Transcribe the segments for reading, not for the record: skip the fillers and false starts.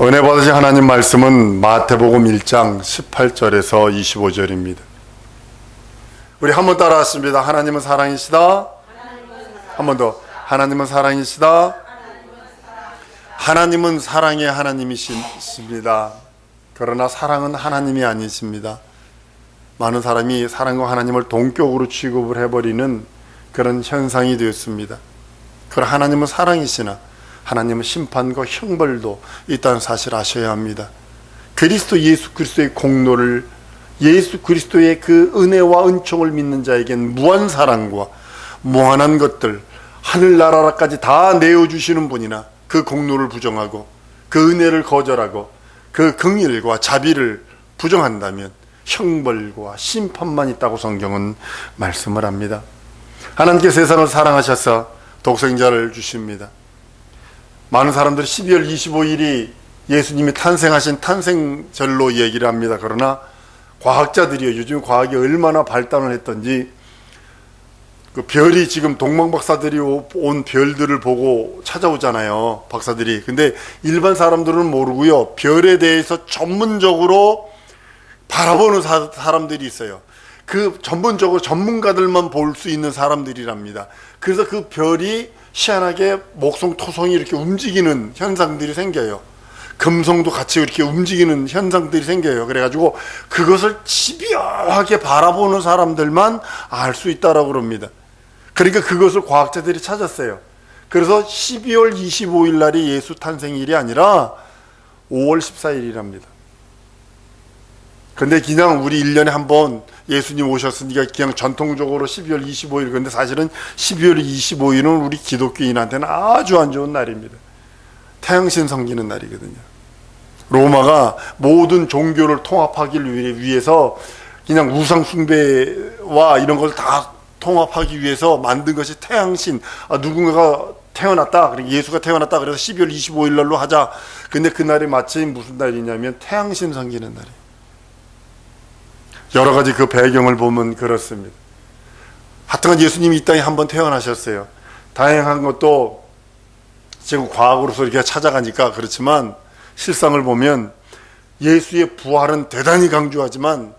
은혜 받으신 하나님 말씀은 마태복음 1장 18절에서 25절입니다. 우리 한번 따라하십니다. 하나님은 사랑이시다. 한 번 더. 하나님은 사랑이시다. 하나님은 사랑의 하나님이십니다. 그러나 사랑은 하나님이 아니십니다. 많은 사람이 사랑과 하나님을 동격으로 취급을 해버리는 그런 현상이 되었습니다. 그러나 하나님은 사랑이시나 하나님은 심판과 형벌도 있다는 사실을 아셔야 합니다. 그리스도 예수 그리스도의 공로를, 예수 그리스도의 그 은혜와 은총을 믿는 자에겐 무한 사랑과 무한한 것들, 하늘나라까지 다 내어주시는 분이나 그 공로를 부정하고 그 은혜를 거절하고 그 긍휼과 자비를 부정한다면 형벌과 심판만 있다고 성경은 말씀을 합니다. 하나님께서 세상을 사랑하셔서 독생자를 주십니다. 많은 사람들이 12월 25일이 예수님이 탄생하신 탄생절로 얘기를 합니다. 그러나 과학자들이요, 요즘 과학이 얼마나 발달을 했던지 그 별이 지금 동방박사들이 온 별들을 보고 찾아오잖아요, 박사들이. 근데 일반 사람들은 모르고요, 별에 대해서 전문적으로 바라보는 사람들이 있어요. 그 전문적으로 전문가들만 볼 수 있는 사람들이랍니다. 그래서 그 별이 희한하게 목성, 토성이 이렇게 움직이는 현상들이 생겨요. 금성도 같이 이렇게 움직이는 현상들이 생겨요. 그래가지고 그것을 집요하게 바라보는 사람들만 알 수 있다라고 그럽니다. 그러니까 그것을 과학자들이 찾았어요. 그래서 12월 25일 날이 예수 탄생일이 아니라 5월 14일이랍니다. 근데 그냥 우리 1년에 한 번 예수님 오셨으니까 그냥 전통적으로 12월 25일, 근데 사실은 12월 25일은 우리 기독교인한테는 아주 안 좋은 날입니다. 태양신 섬기는 날이거든요. 로마가 모든 종교를 통합하기 위해서 그냥 우상 숭배와 이런 걸 다 통합하기 위해서 만든 것이 태양신. 누군가가 태어났다, 예수가 태어났다, 그래서 12월 25일 날로 하자. 근데 그날이 마침 무슨 날이냐면 태양신 섬기는 날이에요. 여러 가지 그 배경을 보면 그렇습니다. 하여튼 예수님이 이 땅에 한번 태어나셨어요. 다행한 것도 지금 과학으로서 이렇게 찾아가니까 그렇지만 실상을 보면 예수의 부활은 대단히 강조하지만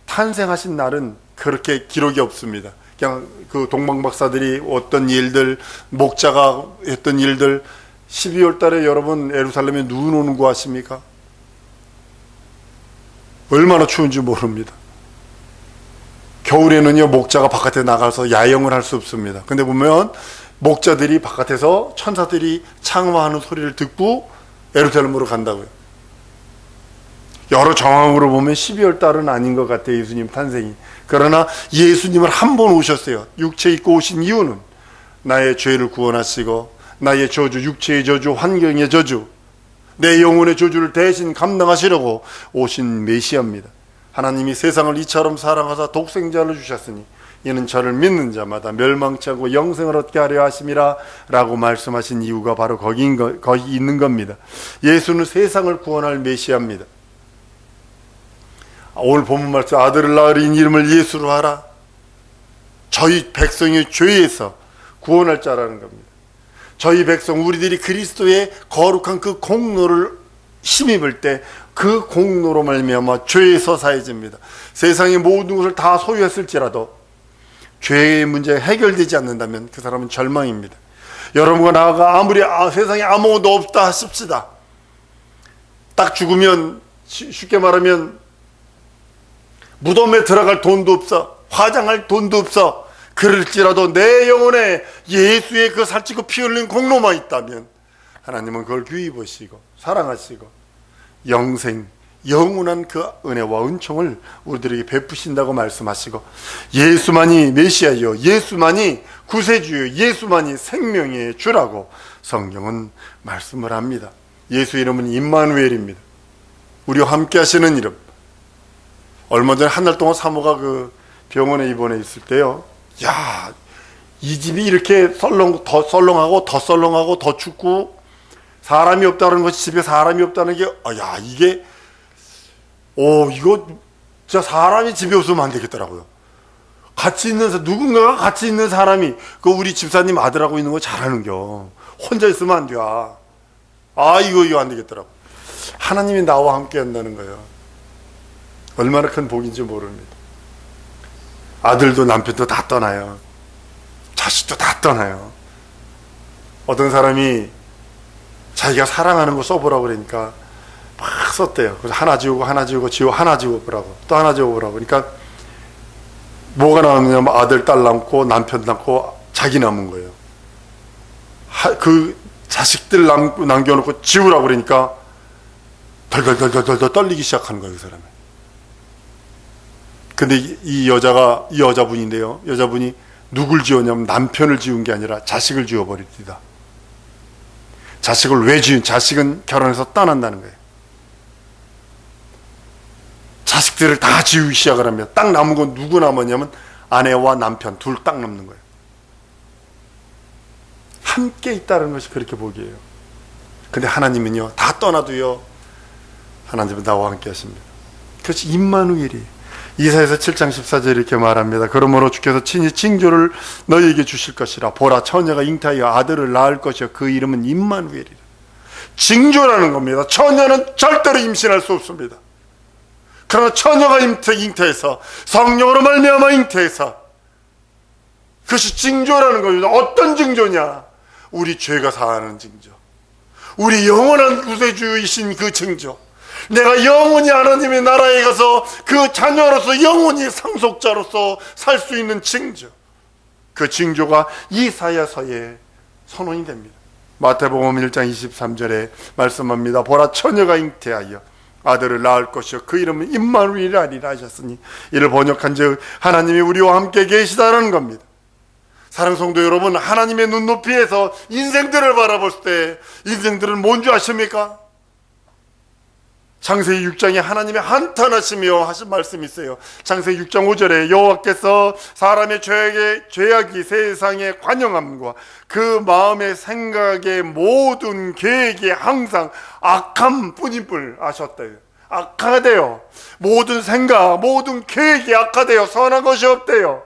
탄생하신 날은 그렇게 기록이 없습니다. 그냥 그 동방박사들이 어떤 일들, 목자가 했던 일들, 12월 달에 여러분 예루살렘에 눈 오는 거 아십니까? 얼마나 추운지 모릅니다. 겨울에는요, 목자가 바깥에 나가서 야영을 할 수 없습니다. 근데 보면 목자들이 바깥에서 천사들이 창화하는 소리를 듣고 예루살렘으로 간다고요. 여러 정황으로 보면 12월 달은 아닌 것 같아요, 예수님 탄생이. 그러나 예수님을 한 번 오셨어요. 육체 입고 오신 이유는 나의 죄를 구원하시고 나의 저주, 육체의 저주, 환경의 저주, 내 영혼의 저주를 대신 감당하시려고 오신 메시아입니다. 하나님이 세상을 이처럼 사랑하사 독생자를 주셨으니 이는 저를 믿는 자마다 멸망치 않고 영생을 얻게 하려 하심이라 라고 말씀하신 이유가 바로 거기 있는 겁니다. 예수는 세상을 구원할 메시아입니다. 오늘 본문 말씀, 아들을 낳으린 이름을 예수로 하라. 저희 백성의 죄에서 구원할 자라는 겁니다. 저희 백성, 우리들이 그리스도의 거룩한 그 공로를 힘입을 때 그 공로로 말미암아 죄에서 사해집니다. 세상의 모든 것을 다 소유했을지라도 죄의 문제가 해결되지 않는다면 그 사람은 절망입니다. 여러분과 나가 아무리 세상에 아무것도 없다 하십시다. 딱 죽으면 쉽게 말하면 무덤에 들어갈 돈도 없어, 화장할 돈도 없어. 그럴지라도 내 영혼에 예수의 그 살찌고 피 흘린 공로만 있다면 하나님은 그걸 귀히 보시고 사랑하시고 영생, 영원한 그 은혜와 은총을 우리들에게 베푸신다고 말씀하시고, 예수만이 메시아요, 예수만이 구세주요, 예수만이 생명의 주라고 성경은 말씀을 합니다. 예수 이름은 임마누엘입니다. 우리와 함께 하시는 이름. 얼마 전에 한 달 동안 사모가 그 병원에 입원해 있을 때요, 야, 이 집이 이렇게 더 썰렁하고 더 썰렁하고 더 춥고 사람이 없다는 것이, 집에 사람이 없다는 게, 야, 이게, 이거 진짜 사람이 집에 없으면 안 되겠더라고요. 누군가가 같이 있는 사람이, 그 우리 집사님 아들하고 있는 거 잘하는겨. 혼자 있으면 안 돼. 이거 안 되겠더라고. 하나님이 나와 함께 한다는 거예요. 얼마나 큰 복인지 모릅니다. 아들도 남편도 다 떠나요. 자식도 다 떠나요. 어떤 사람이 자기가 사랑하는 거 써보라고 그러니까 막 썼대요. 그래서 하나 지우고 하나 지우고 지우고 하나 지워보라고 또 하나 지워보라고. 그러니까 뭐가 남았냐면 아들, 딸 남고 남편 남고 자기 남은 거예요. 그 자식들 남겨놓고 지우라고 그러니까 덜덜덜덜덜 떨리기 시작하는 거예요, 그 사람이. 근데 이 여자분인데요. 여자분이 누굴 지웠냐면 남편을 지운 게 아니라 자식을 지워버립니다. 자식을 왜 지운? 자식은 결혼해서 떠난다는 거예요. 자식들을 다 지우기 시작을 하면 딱 남은 건 누구 남았냐면 아내와 남편 둘 딱 남는 거예요. 함께 있다는 것이 그렇게 복이에요. 근데 하나님은요, 다 떠나도요, 하나님은 나와 함께 하십니다. 그것이 임마누엘이. 이사야서 7장 14절 이렇게 말합니다. 그러므로 주께서 친히 징조를 너희에게 주실 것이라. 보라, 처녀가 잉태하여 아들을 낳을 것이요 그 이름은 임마누엘이라. 징조라는 겁니다. 처녀는 절대로 임신할 수 없습니다. 그러나 처녀가 잉태해서, 성령으로 말미암아 잉태해서, 그것이 징조라는 겁니다. 어떤 징조냐? 우리 죄가 사하는 징조, 우리 영원한 구세주이신 그 징조, 내가 영원히 하나님의 나라에 가서 그 자녀로서 영원히 상속자로서 살 수 있는 징조, 그 징조가 이사야서에 선언이 됩니다. 마태복음 1장 23절에 말씀합니다. 보라, 처녀가 잉태하여 아들을 낳을 것이요 그 이름은 임마누엘이라 하셨으니, 이를 번역한즉 하나님이 우리와 함께 계시다라는 겁니다. 사랑하는 성도 여러분, 하나님의 눈높이에서 인생들을 바라볼 때 인생들은 뭔 줄 아십니까? 창세기 6장에 하나님이 한탄하시며 하신 말씀이 있어요. 창세기 6장 5절에 여호와께서 사람의 죄악이 세상에 관영함과 그 마음의 생각의 모든 계획이 항상 악함 뿐인 줄 아셨대요. 악하대요. 모든 생각, 모든 계획이 악하대요. 선한 것이 없대요.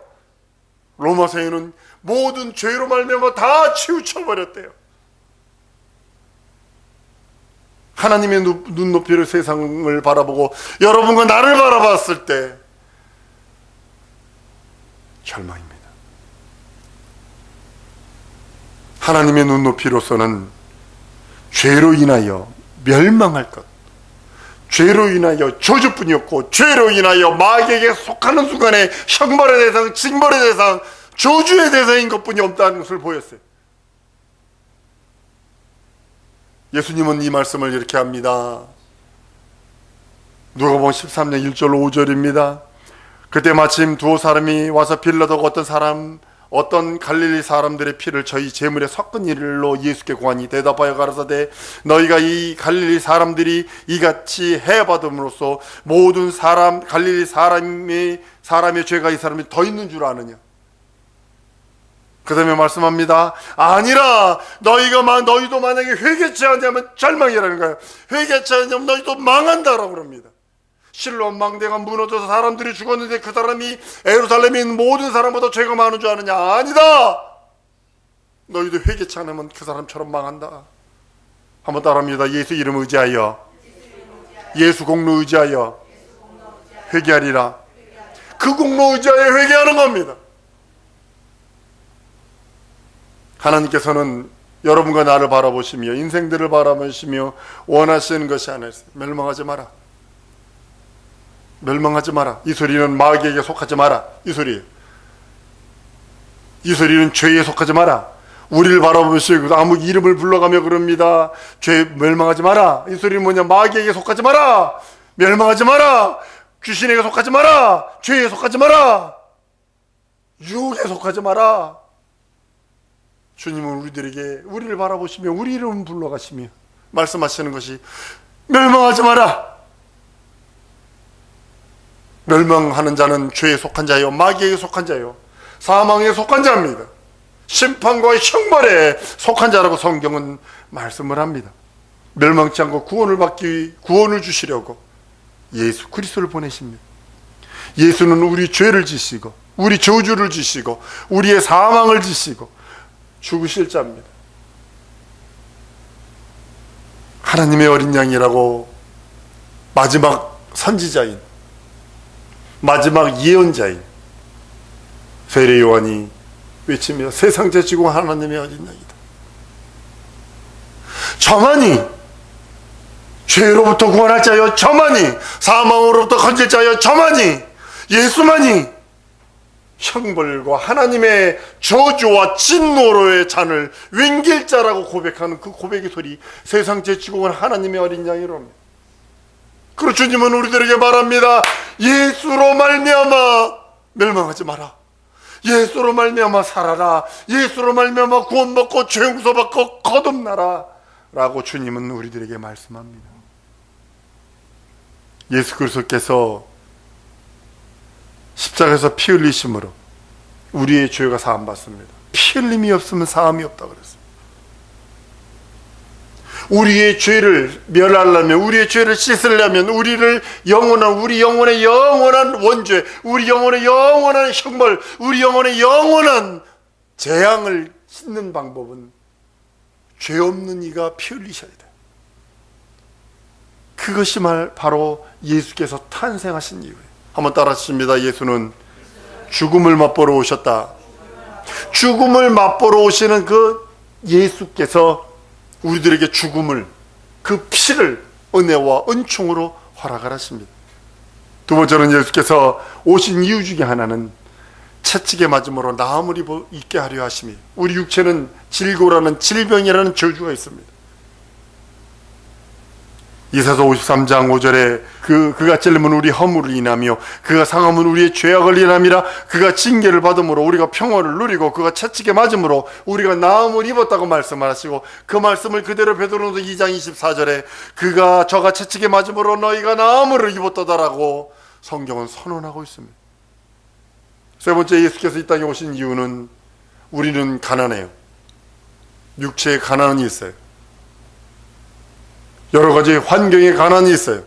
로마서에는 모든 죄로 말미암아 다 치우쳐버렸대요. 하나님의 눈높이로 세상을 바라보고 여러분과 나를 바라봤을 때 절망입니다. 하나님의 눈높이로서는 죄로 인하여 멸망할 것, 죄로 인하여 저주뿐이었고, 죄로 인하여 마귀에게 속하는 순간에 형벌의 대상, 징벌의 대상, 저주의 대상인 것뿐이 없다는 것을 보였어요. 예수님은 이 말씀을 이렇게 합니다. 누가복음 13장 1절로 5절입니다. 그때 마침 두 사람이 와서 빌라도가 어떤 갈릴리 사람들의 피를 저희 제물에 섞은 일로 예수께 고하니 대답하여 가라사대, 너희가 이 갈릴리 사람들이 이같이 해받음으로써 모든 갈릴리 사람의 죄가 이 사람이 더 있는 줄 아느냐? 그 다음에 말씀합니다. 아니라 너희도 만약에 회개치 않냐면 절망이라는 거예요. 회개치 않냐면 너희도 망한다라고 그럽니다. 실로암 망대가 무너져서 사람들이 죽었는데 그 사람이 예루살렘에 있는 모든 사람보다 죄가 많은 줄 아느냐? 아니다. 너희도 회개치 않으면 그 사람처럼 망한다. 한번 따라합니다. 예수 이름 의지하여, 예수 공로 의지하여 회개하리라. 그 공로 의지하여 회개하는 겁니다. 하나님께서는 여러분과 나를 바라보시며 인생들을 바라보시며 원하시는 것이 하나 있어요. 멸망하지 마라. 멸망하지 마라. 이 소리는 마귀에게 속하지 마라. 이 소리는 죄에 속하지 마라. 우리를 바라보시고 아무 이름을 불러가며 그럽니다. 죄 멸망하지 마라. 이 소리는 뭐냐? 마귀에게 속하지 마라. 멸망하지 마라. 귀신에게 속하지 마라. 죄에 속하지 마라. 유혹에 속하지 마라. 주님은 우리를 바라보시며 우리 이름 불러가시며 말씀하시는 것이 멸망하지 마라. 멸망하는 자는 죄에 속한 자요, 마귀에게 속한 자요, 사망에 속한 자입니다. 심판과 형벌에 속한 자라고 성경은 말씀을 합니다. 멸망치 않고 구원을 주시려고 예수 그리스도를 보내십니다. 예수는 우리 죄를 지시고 우리 저주를 지시고 우리의 사망을 지시고 죽으실 자입니다. 하나님의 어린 양이라고 마지막 선지자인, 마지막 예언자인 세례 요한이 외치며 세상 제치고 하나님의 어린 양이다. 저만이 죄로부터 구원할 자여, 저만이 사망으로부터 건질 자여, 저만이, 예수만이 형벌과 하나님의 저주와 진노로의 잔을 윙길 자라고 고백하는 그 고백의 소리, 세상 제치고 온 하나님의 어린 양이랍니다. 그리고 주님은 우리들에게 말합니다. 예수로 말미암아 멸망하지 마라. 예수로 말미암아 살아라. 예수로 말미암아 구원받고 죄 용서받고 거듭나라 라고 주님은 우리들에게 말씀합니다. 예수 그리스도께서 십자가에서 피 흘리심으로 우리의 죄가 사함받습니다. 피 흘림이 없으면 사함이 없다 그랬어요. 우리의 죄를 멸하려면, 우리의 죄를 씻으려면, 우리 영혼의 영원한 원죄, 우리 영혼의 영원한 형벌, 우리 영혼의 영원한 재앙을 씻는 방법은 죄 없는 이가 피 흘리셔야 돼요. 그것이 바로 예수께서 탄생하신 이유예요. 한번 따라하십니다. 예수는 죽음을 맛보러 오셨다. 죽음을 맛보러 오시는 그 예수께서 우리들에게 죽음을, 그 피를 은혜와 은총으로 허락을 하십니다. 두 번째는 예수께서 오신 이유 중에 하나는 채찍에 맞음으로 나음을 입게 하려 하심이에요. 우리 육체는 질고라는 질병이라는 저주가 있습니다. 이사서 53장 5절에 그가 찔림은 우리 허물을 인하며 그가 상함은 우리의 죄악을 인함이라. 그가 징계를 받음으로 우리가 평화를 누리고 그가 채찍에 맞음으로 우리가 나음을 입었다고 말씀하시고, 그 말씀을 그대로 베드로전서 2장 24절에 저가 채찍에 맞음으로 너희가 나음을 입었다라고 성경은 선언하고 있습니다. 세 번째, 예수께서 이 땅에 오신 이유는 우리는 가난해요. 육체에 가난이 있어요. 여러 가지 환경에 가난이 있어요.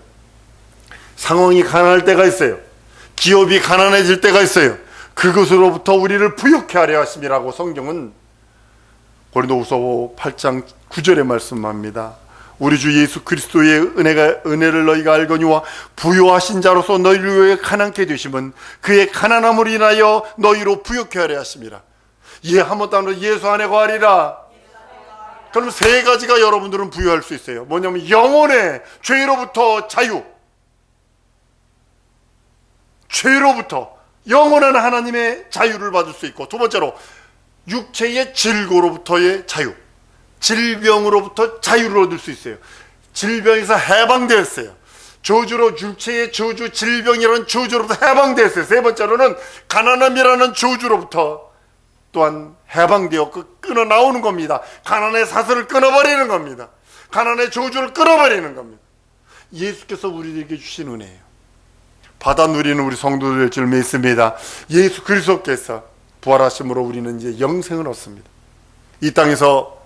상황이 가난할 때가 있어요. 기업이 가난해질 때가 있어요. 그것으로부터 우리를 부욕해 하려 하심이라고 성경은 고린도후서 8장 9절에 말씀합니다. 우리 주 예수 그리스도의 은혜를 너희가 알거니와 부요하신 자로서 너희를 위해 가난케 되심은 그의 가난함을 인하여 너희로 부욕해 하려 하심이라. 한번 더 예수 안에 거하리라. 그럼 세 가지가 여러분들은 부여할 수 있어요. 뭐냐면 영혼의 죄로부터 자유, 죄로부터 영원한 하나님의 자유를 받을 수 있고, 두 번째로 육체의 질고로부터의 자유, 질병으로부터 자유를 얻을 수 있어요. 질병에서 해방되었어요. 저주로, 육체의 저주, 질병이라는 저주로부터 해방되었어요. 세 번째로는 가난함이라는 저주로부터 또한 해방되어 끊어 나오는 겁니다. 가난의 사슬을 끊어버리는 겁니다. 가난의 저주를 끊어버리는 겁니다. 예수께서 우리에게 주신 은혜예요. 받아 누리는 우리 성도들 될 줄 믿습니다. 예수 그리스도께서 부활하심으로 우리는 이제 영생을 얻습니다. 이 땅에서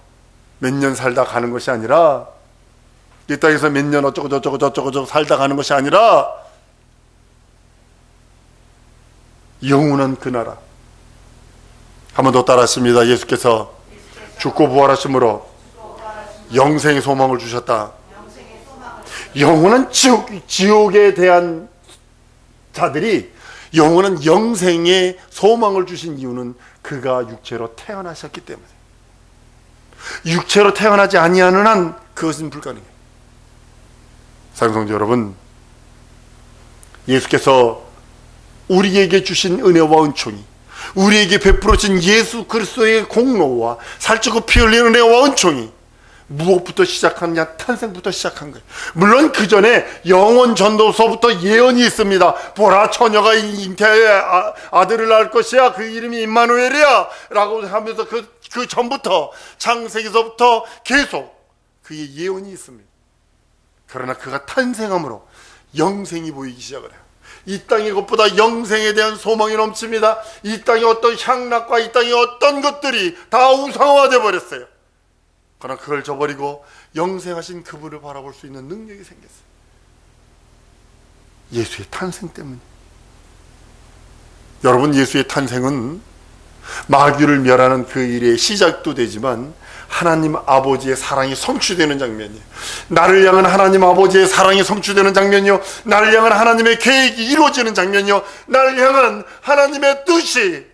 몇 년 살다 가는 것이 아니라, 이 땅에서 몇 년 어쩌고 살다 가는 것이 아니라 영원한 그 나라. 한 번 더 따라하십니다. 예수께서 죽고 부활하심으로 영생의 소망을 주셨다. 영원한 지옥에 대한 자들이 영원한 영생의 소망을 주신 이유는 그가 육체로 태어나셨기 때문에. 육체로 태어나지 아니하는 한 그것은 불가능해요. 사랑성도 여러분, 예수께서 우리에게 주신 은혜와 은총이, 우리에게 베풀어진 예수 그리스도의 공로와 살찌고 피 흘린 은혜와 은총이 무엇부터 시작하느냐? 탄생부터 시작한 거예요. 물론 그 전에 영원 전도서부터 예언이 있습니다. 보라, 처녀가 잉태의 아들을 낳을 것이야. 그 이름이 임마누엘이야 라고 하면서 그 전부터, 창세기서부터 계속 그의 예언이 있습니다. 그러나 그가 탄생함으로 영생이 보이기 시작을 해요. 이 땅의 것보다 영생에 대한 소망이 넘칩니다. 이 땅의 어떤 향락과 이 땅의 어떤 것들이 다 우상화되어 버렸어요. 그러나 그걸 저버리고 영생하신 그분을 바라볼 수 있는 능력이 생겼어요. 예수의 탄생 때문에. 여러분, 예수의 탄생은 마귀를 멸하는 그 일의 시작도 되지만 하나님 아버지의 사랑이 성취되는 장면이에요. 나를 향한 하나님 아버지의 사랑이 성취되는 장면이요, 나를 향한 하나님의 계획이 이루어지는 장면이요, 나를 향한 하나님의 뜻이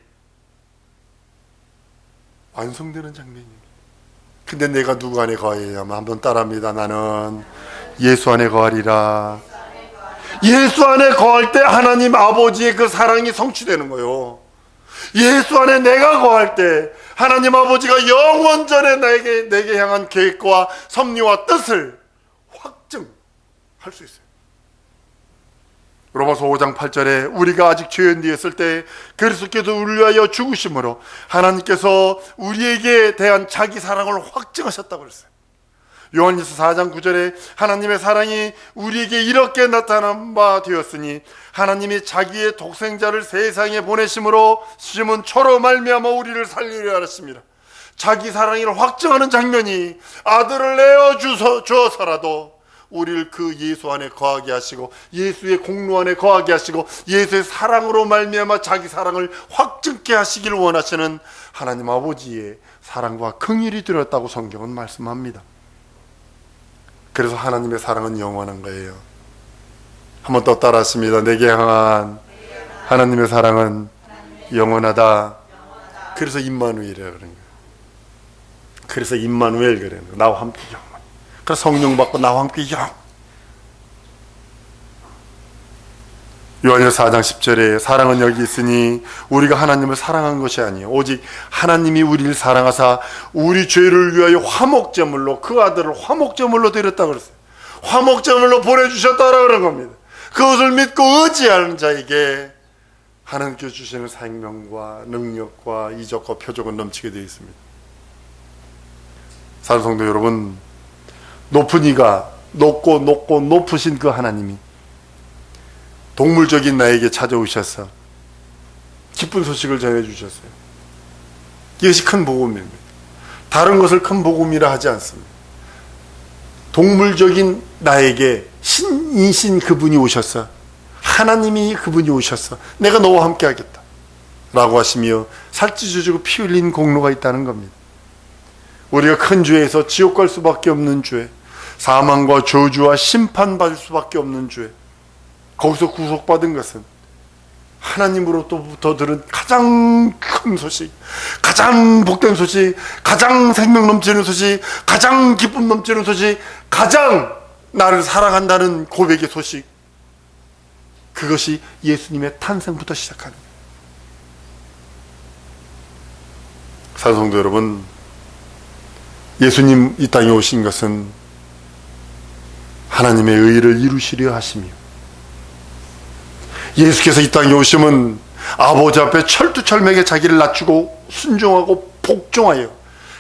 완성되는 장면입니다. 근데 내가 누구 안에 거하여야 하면 한번 따라합니다. 나는 예수 안에 거하리라. 예수 안에 거할 때 하나님 아버지의 그 사랑이 성취되는 거예요. 예수 안에 내가 거할 때 하나님 아버지가 영원전에 내게 향한 계획과 섭리와 뜻을 확증할 수 있어요. 로마서 5장 8절에 우리가 아직 죄인 되었을 때 그리스도께서 우리를 위하여 죽으심으로 하나님께서 우리에게 대한 자기 사랑을 확증하셨다고 그랬어요. 요한일서 4장 9절에 하나님의 사랑이 우리에게 이렇게 나타난 바 되었으니 하나님이 자기의 독생자를 세상에 보내심으로 심은 초로 말미암아 우리를 살리려 하셨습니다. 자기 사랑을 확증하는 장면이 아들을 내어 주어서라도 우리를 그 예수 안에 거하게 하시고 예수의 공로 안에 거하게 하시고 예수의 사랑으로 말미암아 자기 사랑을 확증케 하시길 원하시는 하나님 아버지의 사랑과 긍휼이 들었다고 성경은 말씀합니다. 그래서 하나님의 사랑은 영원한 거예요. 한번 더 따라하십니다. 내게 향한 하나님의 사랑은 영원하다. 그래서 임마누엘이라고 그러는 거예요. 그래서 임마누엘 그러는 거예요. 나와 함께 영원. 그래서 성령 받고 나와 함께 영. 요한일서 4장 10절에 사랑은 여기 있으니 우리가 하나님을 사랑한 것이 아니에요. 오직 하나님이 우리를 사랑하사 우리 죄를 위하여 화목제물로 그 아들을 화목제물로 드렸다고 그랬어요. 화목제물로 보내주셨다라고 그런 겁니다. 그것을 믿고 의지하는 자에게 하나님께서 주시는 생명과 능력과 이적과 표적은 넘치게 되어 있습니다. 사랑하는 성도 여러분, 높은 이가 높고 높으신 그 하나님이 동물적인 나에게 찾아오셔서 기쁜 소식을 전해주셨어요. 이것이 큰 복음입니다. 다른 것을 큰 복음이라 하지 않습니다. 동물적인 나에게 신이신 그분이 오셔서 하나님이 그분이 오셔서 내가 너와 함께 하겠다 라고 하시며 살찌주시고 피 흘린 공로가 있다는 겁니다. 우리가 큰 죄에서 지옥 갈 수밖에 없는 죄, 사망과 저주와 심판받을 수밖에 없는 죄, 거기서 구속받은 것은 하나님으로부터 들은 가장 큰 소식, 가장 복된 소식, 가장 생명 넘치는 소식, 가장 기쁨 넘치는 소식, 가장 나를 사랑한다는 고백의 소식, 그것이 예수님의 탄생부터 시작하는 거예요. 사랑하는 성도 여러분, 예수님 이 땅에 오신 것은 하나님의 의를 이루시려 하시며, 예수께서 이 땅에 오시면 아버지 앞에 철두철미하게 자기를 낮추고 순종하고 복종하여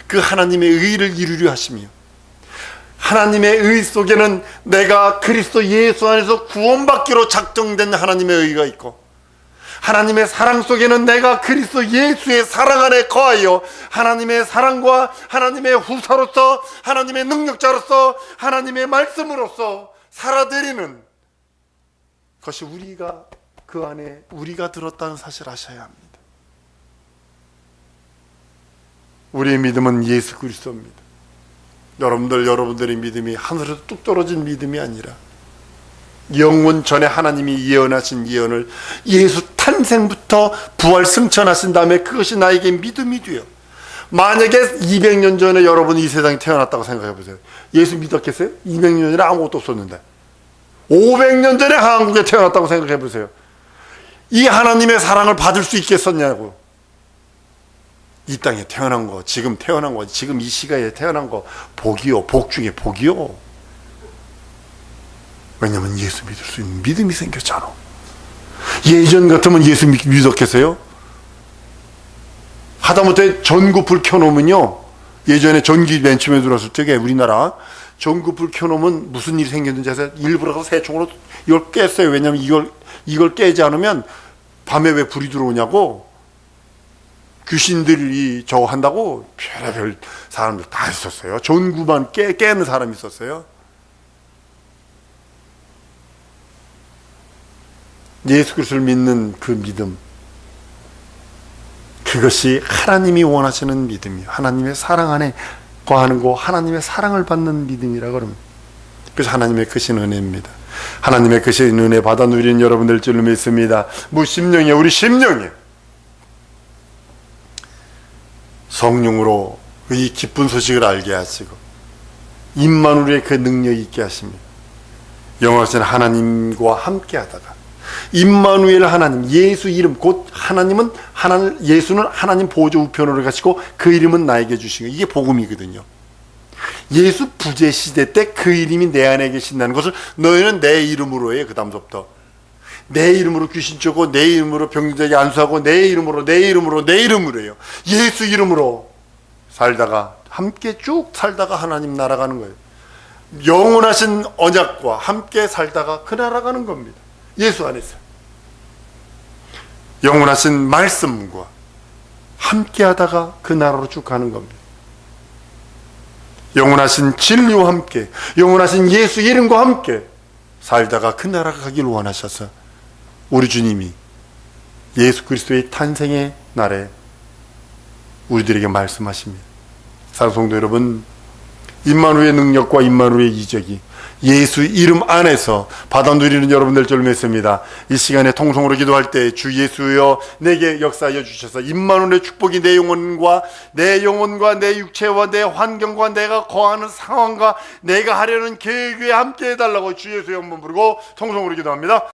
그 하나님의 의를 이루려 하시며, 하나님의 의 속에는 내가 그리스도 예수 안에서 구원받기로 작정된 하나님의 의가 있고, 하나님의 사랑 속에는 내가 그리스도 예수의 사랑 안에 거하여 하나님의 사랑과 하나님의 후사로서, 하나님의 능력자로서, 하나님의 말씀으로서 살아드리는 것이 우리가 그 안에 우리가 들었다는 사실을 아셔야 합니다. 우리의 믿음은 예수 그리스도입니다. 여러분들의 믿음이 하늘에서 뚝 떨어진 믿음이 아니라 영원 전에 하나님이 예언하신 예언을 예수 탄생부터 부활 승천하신 다음에 그것이 나에게 믿음이 되어, 만약에 200년 전에 여러분이 이 세상에 태어났다고 생각해 보세요. 예수 믿었겠어요? 200년 전에 아무것도 없었는데 500년 전에 한국에 태어났다고 생각해 보세요. 이 하나님의 사랑을 받을 수 있겠었냐고. 이 땅에 태어난 거, 지금 태어난 거, 지금 이 시간에 태어난 거 복이요, 복 중에 복이요. 왜냐면 예수 믿을 수 있는 믿음이 생겼잖아. 예전 같으면 예수 믿었겠어요? 하다못해 전구불 켜놓으면요, 예전에 전기 맨 처음에 들어왔을 적에 우리나라 전구불 켜놓으면 무슨 일이 생겼는지 해서 일부러 가서 새총으로 이걸 깼어요. 왜냐면 이걸 깨지 않으면 밤에 왜 불이 들어오냐고, 귀신들이 저거 한다고 별의별 사람들 다 있었어요. 전구만 깨는 사람이 있었어요. 예수 그리스도를 믿는 그 믿음, 그것이 하나님이 원하시는 믿음이에요. 하나님의 사랑 안에 거하는 거 하나님의 사랑을 받는 믿음이라 그럽니다. 그래서 하나님의 크신 은혜입니다. 하나님의 크신 은혜 받아 누리는 여러분들 줄 믿습니다. 무심령에 우리 심령에 성령으로 이 기쁜 소식을 알게 하시고 임마누엘의 그 능력이 있게 하십니다. 영원하신 하나님과 함께 하다가 임마누엘 하나님, 예수 이름 곧 하나님은 예수는 하나님 보좌 우편으로 가시고 그 이름은 나에게 주신 거, 이게 복음이거든요. 예수 부재 시대 때 그 이름이 내 안에 계신다는 것을 너희는 내 이름으로 해. 그 다음부터 내 이름으로 귀신 쫓고 내 이름으로 병자에게 안수하고 내 이름으로 해요. 예수 이름으로 살다가 함께 쭉 살다가 하나님 날아가는 거예요. 영원하신 언약과 함께 살다가 그 날아가는 겁니다. 예수 안에서 영원하신 말씀과 함께 하다가 그 나라로 쭉 가는 겁니다. 영원하신 진리와 함께, 영원하신 예수 이름과 함께 살다가 그 나라가 가기를 원하셔서 우리 주님이 예수 그리스도의 탄생의 날에 우리들에게 말씀하십니다. 사랑하는 성도 여러분, 임마누엘의 능력과 임마누엘의 이적이 예수 이름 안에서 받아 누리는 여러분들 줄 믿습니다. 이 시간에 통성으로 기도할 때 주 예수여 내게 역사하여 주셔서 임마누엘의 축복이 내 영혼과 내 육체와 내 환경과 내가 거하는 상황과 내가 하려는 계획에 함께 해달라고 주 예수의 한번 부르고 통성으로 기도합니다.